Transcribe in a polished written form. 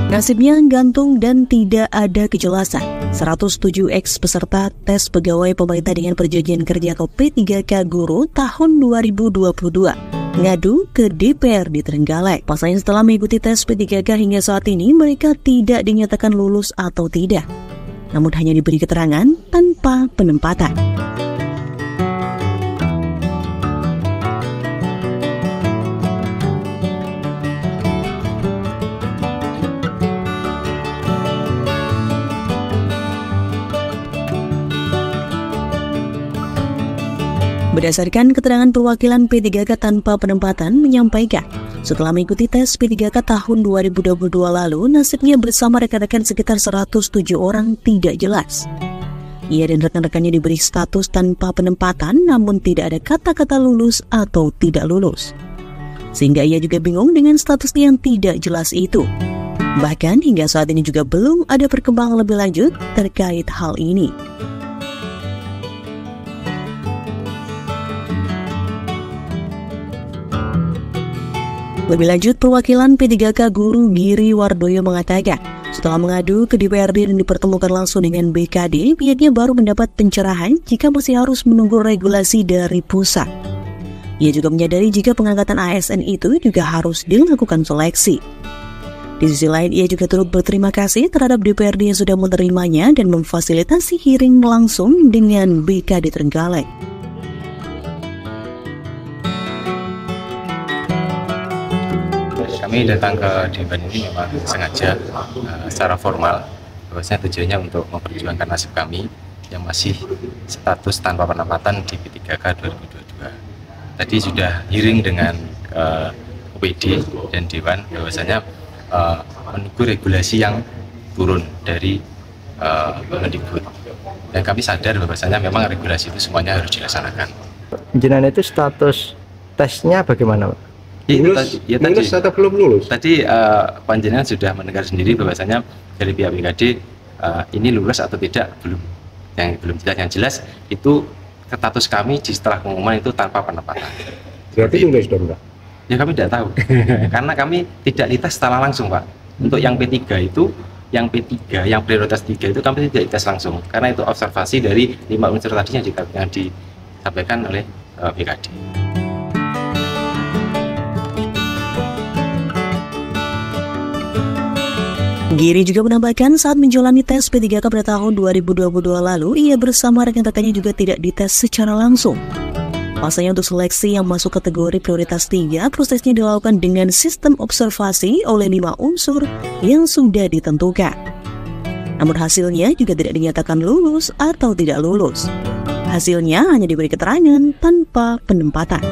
Nasibnya gantung dan tidak ada kejelasan. 107 ex-peserta tes pegawai pemerintah dengan perjanjian kerja atau P3K guru tahun 2022 ngadu ke DPRD Trenggalek. Pasalnya setelah mengikuti tes P3K hingga saat ini mereka tidak dinyatakan lulus atau tidak, namun hanya diberi keterangan tanpa penempatan. Berdasarkan keterangan perwakilan P3K tanpa penempatan menyampaikan, setelah mengikuti tes P3K tahun 2022 lalu, nasibnya bersama rekan-rekan sekitar 107 orang tidak jelas. Ia dan rekan-rekannya diberi status tanpa penempatan, namun tidak ada kata-kata lulus atau tidak lulus. Sehingga ia juga bingung dengan status yang tidak jelas itu. Bahkan hingga saat ini juga belum ada perkembangan lebih lanjut terkait hal ini. Lebih lanjut, perwakilan P3K Guru Giri Wardoyo mengatakan, setelah mengadu ke DPRD dan dipertemukan langsung dengan BKD, pihaknya baru mendapat pencerahan jika masih harus menunggu regulasi dari pusat. Ia juga menyadari jika pengangkatan ASN itu juga harus dilakukan seleksi. Di sisi lain, ia juga turut berterima kasih terhadap DPRD yang sudah menerimanya dan memfasilitasi hearing langsung dengan BKD Trenggalek. Kami datang ke Dewan ini memang sengaja secara formal, bahwasanya tujuannya untuk memperjuangkan nasib kami yang masih status tanpa penempatan di P3K 2022. Tadi sudah hearing dengan UPD dan Dewan, bahwasanya menunggu regulasi yang turun dari Kemendikbud. Dan kami sadar bahwasanya memang regulasi itu semuanya harus dilaksanakan. Jenengan itu status tesnya bagaimana, Pak? Lulus atau belum lulus? Tadi panjenengan sudah mendengar sendiri bahwasanya dari pihak BKD ini lulus atau tidak belum. Yang belum jelas, yang jelas itu status kami di setelah pengumuman itu tanpa penempatan. Berarti lulus dong, Pak? Ya kami tidak tahu, karena kami tidak dites secara langsung, Pak. Untuk yang P3 itu, yang P3, yang prioritas 3 itu kami tidak dites langsung, karena itu observasi dari 5 unsur tadi yang disampaikan oleh BKD. Giri juga menambahkan saat menjalani tes P3K pada tahun 2022 lalu, ia bersama rekan-rekannya juga tidak dites secara langsung. Pasalnya untuk seleksi yang masuk kategori prioritas 3, prosesnya dilakukan dengan sistem observasi oleh 5 unsur yang sudah ditentukan. Namun hasilnya juga tidak dinyatakan lulus atau tidak lulus. Hasilnya hanya diberi keterangan tanpa penempatan.